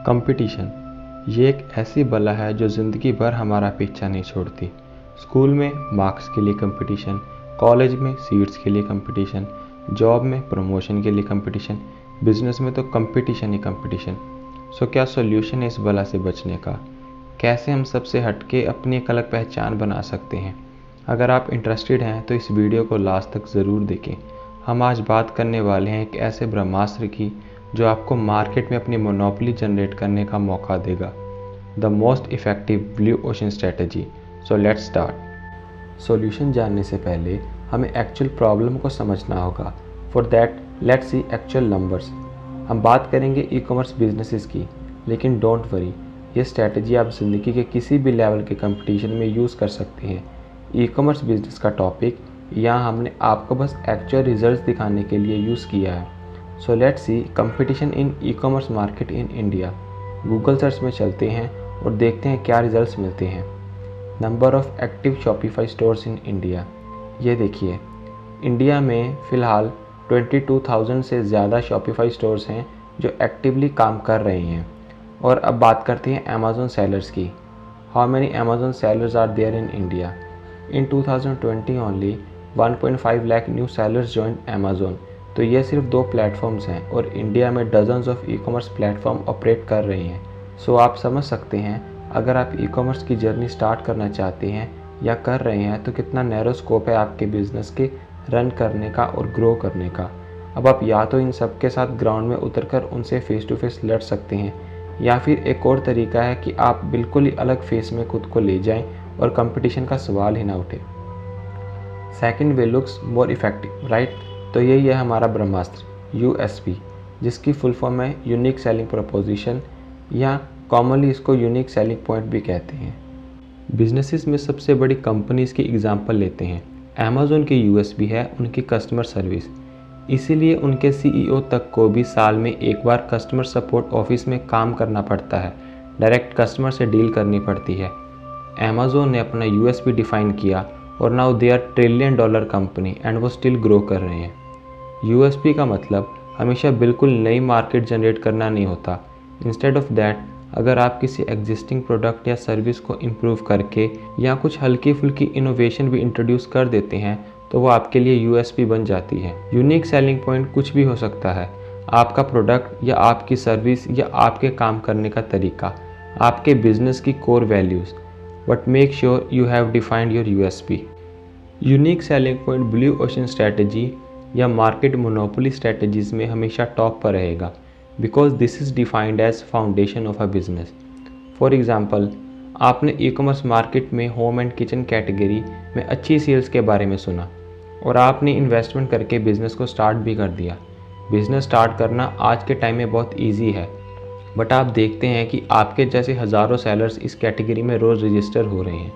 Competition ये एक ऐसी बला है जो ज़िंदगी भर हमारा पीछा नहीं छोड़ती। स्कूल में मार्क्स के लिए कंपटीशन, कॉलेज में सीट्स के लिए कंपटीशन, जॉब में प्रमोशन के लिए कंपटीशन, बिजनेस में तो कंपटीशन ही कंपटीशन। सो क्या सॉल्यूशन है इस बला से बचने का? कैसे हम सबसे हटके अपनी एक अलग पहचान बना सकते हैं? अगर आप इंटरेस्टेड हैं तो इस वीडियो को लास्ट तक ज़रूर देखें। हम आज बात करने वाले हैं एक ऐसे ब्रह्मास्त्र की जो आपको मार्केट में अपनी मोनोपोली जनरेट करने का मौका देगा। The most effective blue ocean strategy. So let's start. Solution जानने से पहले हमें एक्चुअल प्रॉब्लम को समझना होगा। For that let's see actual numbers. हम बात करेंगे ई कॉमर्स बिजनेसेस की, लेकिन डोंट वरी, ये स्ट्रेटजी आप ज़िंदगी के किसी भी लेवल के कंपटीशन में यूज़ कर सकते हैं। ई कॉमर्स बिजनेस का टॉपिक यहाँ हमने आपको बस एक्चुअल रिजल्ट्स दिखाने के लिए यूज़ किया है। So let's see competition in E commerce market in India. Google search में चलते हैं और देखते हैं क्या रिजल्ट्स मिलते हैं। Number of active Shopify stores in India. ये देखिए, इंडिया में फ़िलहाल 22,000 से ज़्यादा शॉपिफाई स्टोर्स हैं जो एक्टिवली काम कर रहे हैं। और अब बात करते हैं अमेज़न सेलर्स की। How many Amazon sellers are there in India? In 2020 only 1.5 lakh new sellers join Amazon. तो ये सिर्फ 2 प्लेटफॉर्म्स हैं और इंडिया में dozens of e commerce platform operate कर रहे हैं। सो आप समझ सकते हैं, अगर आप ई कॉमर्स की जर्नी स्टार्ट करना चाहते हैं या कर रहे हैं तो कितना नैरो स्कोप है आपके बिजनेस के रन करने का और ग्रो करने का। अब आप या तो इन सब के साथ ग्राउंड में उतरकर उनसे फेस टू फेस लड़ सकते हैं, या फिर एक और तरीका है कि आप बिल्कुल ही अलग फेस में खुद को ले जाएं और कंपटीशन का सवाल ही ना उठे। सेकंड वे लुक्स मोर इफेक्टिव, राइट? तो यही है हमारा ब्रह्मास्त्र यूएसपी, जिसकी फुल फॉर्म है यूनिक सेलिंग प्रपोजिशन, या कॉमनली इसको यूनिक सेलिंग पॉइंट भी कहते हैं। बिजनेसेस में सबसे बड़ी कंपनीज की एग्जांपल लेते हैं। अमेज़न की यूएसपी है उनकी कस्टमर सर्विस, इसीलिए उनके सीईओ तक को भी साल में एक बार कस्टमर सपोर्ट ऑफिस में काम करना पड़ता है, डायरेक्ट कस्टमर से डील करनी पड़ती है। अमेज़न ने अपना यूएसपी डिफाइन किया और now they are $1 trillion company and वो स्टिल ग्रो कर रहे हैं। यूएसपी का मतलब हमेशा बिल्कुल नई मार्केट जनरेट करना नहीं होता। इंस्टेड ऑफ दैट, अगर आप किसी एग्जिस्टिंग प्रोडक्ट या सर्विस को इम्प्रूव करके या कुछ हल्की फुल्की इनोवेशन भी इंट्रोड्यूस कर देते हैं तो वो आपके लिए यूएसपी बन जाती है। यूनिक सेलिंग पॉइंट कुछ भी हो सकता है, आपका प्रोडक्ट या आपकी सर्विस या आपके काम करने का तरीका, आपके बिजनेस की core values, but make sure you have defined your USP. Unique selling point blue ocean strategy या मार्केट मोनोपोली स्ट्रैटेजीज में हमेशा टॉप पर रहेगा, because this is defined as foundation of a business. For example, आपने e commerce market में home and kitchen category में अच्छी sales के बारे में सुना और आपने इन्वेस्टमेंट करके बिज़नेस को स्टार्ट भी कर दिया। बिज़नेस स्टार्ट करना आज के टाइम में बहुत ईजी है, बट आप देखते हैं कि आपके जैसे हज़ारों सेलर्स इस कैटेगरी में रोज़ रजिस्टर हो रहे हैं,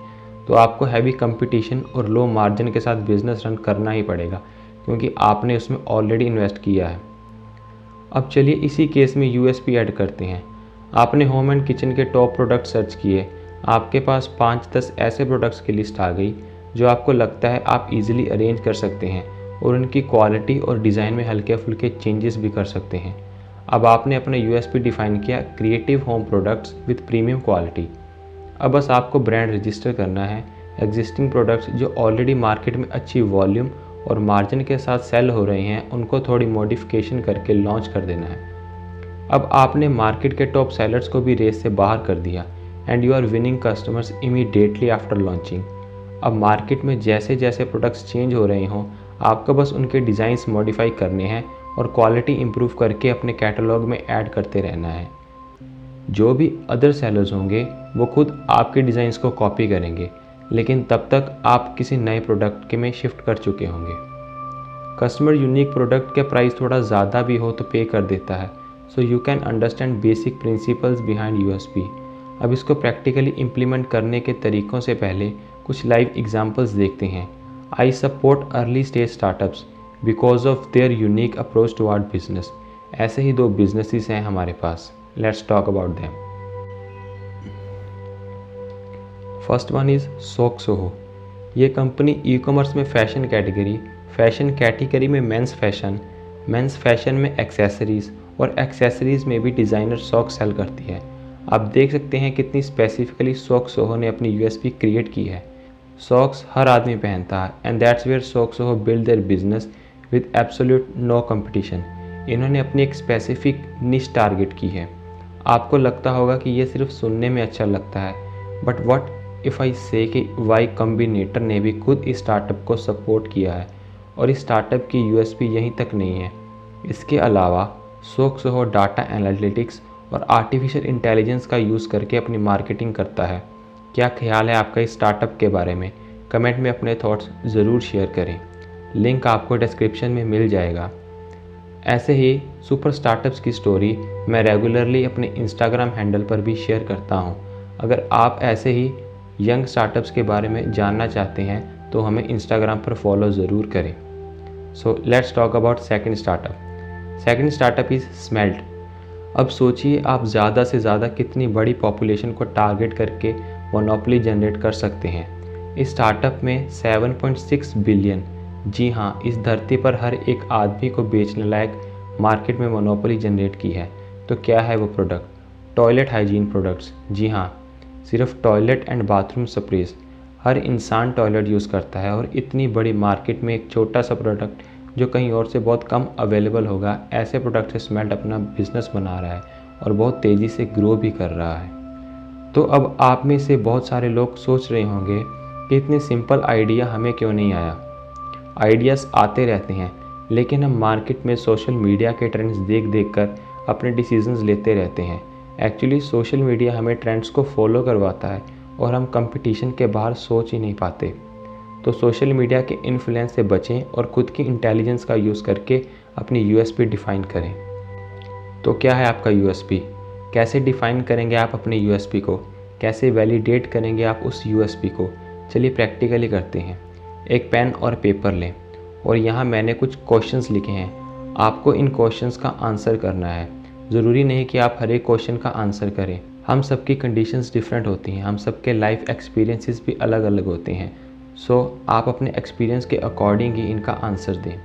तो आपको हैवी कंपटीशन और लो मार्जिन के साथ बिज़नेस रन करना ही पड़ेगा, क्योंकि आपने उसमें ऑलरेडी इन्वेस्ट किया है। अब चलिए इसी केस में यूएसपी ऐड करते हैं। आपने होम एंड किचन के टॉप प्रोडक्ट सर्च किए, आपके पास 5-10 ऐसे प्रोडक्ट्स की लिस्ट आ गई जो आपको लगता है आप इजीली अरेंज कर सकते हैं और उनकी क्वालिटी और डिज़ाइन में हल्के फुल्के चेंजेस भी कर सकते हैं। अब आपने अपना यूएसपी डिफाइन किया, creative home products with premium quality. अब बस आपको ब्रांड रजिस्टर करना है। एग्जिस्टिंग प्रोडक्ट्स जो ऑलरेडी मार्केट में अच्छी वॉल्यूम और मार्जिन के साथ सेल हो रहे हैं, उनको थोड़ी मॉडिफिकेशन करके लॉन्च कर देना है। अब आपने मार्केट के टॉप सेलर्स को भी रेस से बाहर कर दिया and you are winning customers immediately after launching. अब मार्केट में जैसे जैसे प्रोडक्ट्स चेंज हो रहे हों, आपको बस उनके डिज़ाइंस मॉडिफाई करने हैं और क्वालिटी इंप्रूव करके अपने कैटलॉग में ऐड करते रहना है। जो भी अदर सेलर्स होंगे वो खुद आपके डिज़ाइंस को कॉपी करेंगे, लेकिन तब तक आप किसी नए प्रोडक्ट के में शिफ्ट कर चुके होंगे। कस्टमर यूनिक प्रोडक्ट के प्राइस थोड़ा ज़्यादा भी हो तो पे कर देता है, so you can understand basic principles behind USP. अब इसको प्रैक्टिकली इम्प्लीमेंट करने के तरीक़ों से पहले कुछ लाइव एग्जांपल्स देखते हैं। I support early stage startups because of their unique approach toward business. ऐसे ही 2 बिजनेसेस हैं हमारे पास। Let's talk about them. First one is Soak Soho. ये कंपनी ई कॉमर्स में फैशन कैटेगरी में मेंस फैशन में एक्सेसरीज़ और एक्सेसरीज़ में भी डिज़ाइनर सॉक्स सेल करती है। आप देख सकते हैं कितनी स्पेसिफिकली सोक सोहो ने अपनी यूएसपी क्रिएट की है। सॉक्स हर आदमी पहनता है and that's where Sock Soho build their business with absolute no competition. इन्होंने अपनी एक स्पेसिफिक निश टारगेट की है। आपको लगता होगा कि ये सिर्फ सुनने में अच्छा लगता है, बट व्हाट इफ़ आई से कि वाई कॉम्बिनेटर ने भी खुद इस स्टार्टअप को सपोर्ट किया है और इस स्टार्टअप की यूएसपी यहीं तक नहीं है। इसके अलावा सोक सोहो डाटा एनालिटिक्स और आर्टिफिशियल इंटेलिजेंस का यूज़ करके अपनी मार्केटिंग करता है। क्या ख्याल है आपका इस स्टार्टअप के बारे में? कमेंट में अपने थॉट्स ज़रूर शेयर करें। लिंक आपको डिस्क्रिप्शन में मिल जाएगा। ऐसे ही सुपर स्टार्टअप्स की स्टोरी मैं रेगुलरली अपने इंस्टाग्राम हैंडल पर भी शेयर करता हूँ। अगर आप ऐसे ही यंग स्टार्टअप्स के बारे में जानना चाहते हैं तो हमें इंस्टाग्राम पर फॉलो ज़रूर करें। So let's talk about second startup. Second startup is smelt. अब सोचिए आप ज़्यादा से ज़्यादा कितनी बड़ी पॉपुलेशन को टारगेट करके मोनोपोली जनरेट कर सकते हैं। इस स्टार्टअप में 7.6 बिलियन, जी हाँ, इस धरती पर हर एक आदमी को बेचने लायक मार्केट में मोनोपोली जनरेट की है। तो क्या है वो प्रोडक्ट? Toilet hygiene products. जी हाँ, सिर्फ टॉयलेट एंड बाथरूम स्प्रेज। हर इंसान टॉयलेट यूज़ करता है और इतनी बड़ी मार्केट में एक छोटा सा प्रोडक्ट जो कहीं और से बहुत कम अवेलेबल होगा, ऐसे प्रोडक्ट से स्मेल्ट अपना बिजनेस बना रहा है और बहुत तेज़ी से ग्रो भी कर रहा है। तो अब आप में से बहुत सारे लोग सोच रहे होंगे कि इतने सिंपल आइडिया हमें क्यों नहीं आया। आइडियाज़ आते रहते हैं, लेकिन हम मार्केट में सोशल मीडिया के ट्रेंड्स देख देख कर अपने डिसीजंस लेते रहते हैं। एक्चुअली सोशल मीडिया हमें ट्रेंड्स को फॉलो करवाता है और हम कंपटीशन के बाहर सोच ही नहीं पाते। तो सोशल मीडिया के इन्फ्लुएंस से बचें और खुद की इंटेलिजेंस का यूज़ करके अपनी यूएसपी डिफ़ाइन करें। तो क्या है आपका यूएसपी? कैसे डिफ़ाइन करेंगे आप अपनी यूएसपी को? कैसे वैलिडेट करेंगे आप उस यूएसपी को? चलिए प्रैक्टिकली करते हैं। एक पेन और पेपर लें और यहाँ मैंने कुछ क्वेश्चंस लिखे हैं। आपको इन क्वेश्चंस का आंसर करना है। ज़रूरी नहीं कि आप हर एक क्वेश्चन का आंसर करें। हम सबकी कंडीशंस डिफरेंट होती हैं, हम सबके लाइफ एक्सपीरियंसेस भी अलग अलग होते हैं। आप अपने एक्सपीरियंस के अकॉर्डिंग ही इनका आंसर दें।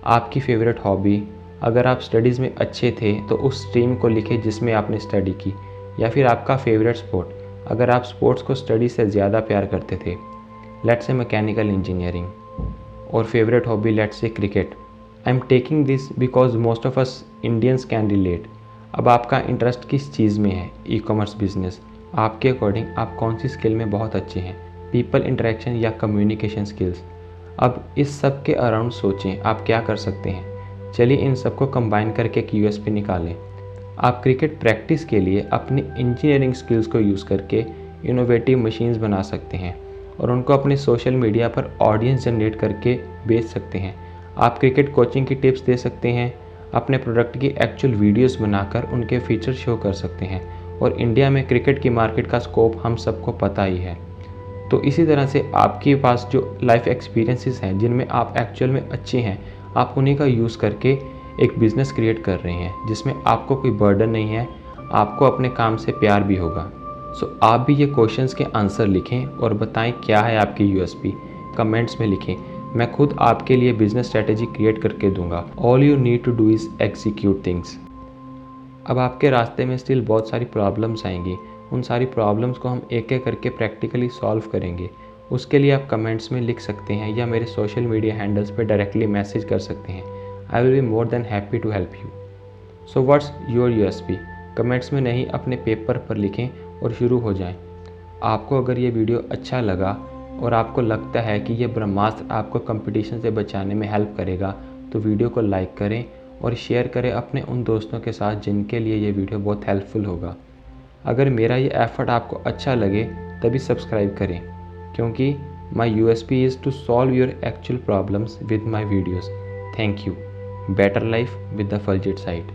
आपकी फ़ेवरेट हॉबी, अगर आप स्टडीज़ में अच्छे थे तो उस स्ट्रीम को लिखें जिसमें आपने स्टडी की। या फिर आपका फेवरेट स्पोर्ट, अगर आप स्पोर्ट्स को स्टडी से ज़्यादा प्यार करते थे, लेट्स से मैकेनिकल इंजीनियरिंग। और favourite hobby let's say cricket. I am taking this because most of us Indians can relate. अब आपका इंटरेस्ट किस चीज़ में है? E commerce business. आपके अकॉर्डिंग आप कौन सी स्किल में बहुत अच्छे हैं? पीपल इंटरेक्शन या कम्युनिकेशन स्किल्स। अब इस सब के अराउंड सोचें आप क्या कर सकते हैं। चलिए इन सबको कंबाइन करके एक यूएसपी निकालें। आप क्रिकेट प्रैक्टिस के लिए अपनी इंजीनियरिंग स्किल्स को यूज़ करके इनोवेटिव मशीन्स बना सकते हैं और उनको अपने सोशल मीडिया पर ऑडियंस जनरेट करके बेच सकते हैं। आप क्रिकेट कोचिंग की टिप्स दे सकते हैं, अपने प्रोडक्ट की एक्चुअल वीडियोस बनाकर उनके फीचर शो कर सकते हैं। और इंडिया में क्रिकेट की मार्केट का स्कोप हम सबको पता ही है। तो इसी तरह से आपके पास जो लाइफ एक्सपीरियंसेस हैं जिनमें आप एक्चुअल में अच्छे हैं, आप उन्हीं का यूज़ करके एक बिज़नेस क्रिएट कर रहे हैं जिसमें आपको कोई बर्डन नहीं है, आपको अपने काम से प्यार भी होगा। आप भी ये क्वेश्चंस के आंसर लिखें और बताएं क्या है आपकी यूएसपी। कमेंट्स में लिखें, मैं खुद आपके लिए बिज़नेस स्ट्रेटेजी क्रिएट करके दूंगा। All you need to do is execute things. अब आपके रास्ते में स्टिल बहुत सारी प्रॉब्लम्स आएंगी, उन सारी प्रॉब्लम्स को हम एक एक करके प्रैक्टिकली सॉल्व करेंगे। उसके लिए आप कमेंट्स में लिख सकते हैं या मेरे सोशल मीडिया हैंडल्स पर डायरेक्टली मैसेज कर सकते हैं। I will be more than happy to help you. So what's your USP? Comments में नहीं, अपने पेपर पर लिखें और शुरू हो जाएं। आपको अगर ये वीडियो अच्छा लगा और आपको लगता है कि ये ब्रह्मास्त्र आपको कंपटीशन से बचाने में हेल्प करेगा, तो वीडियो को लाइक करें और शेयर करें अपने उन दोस्तों के साथ जिनके लिए ये वीडियो बहुत हेल्पफुल होगा। अगर मेरा ये एफर्ट आपको अच्छा लगे तभी सब्सक्राइब करें, क्योंकि my USP is to solve your actual problems with my videos. Thank you. Better life with the फलजेट साइट।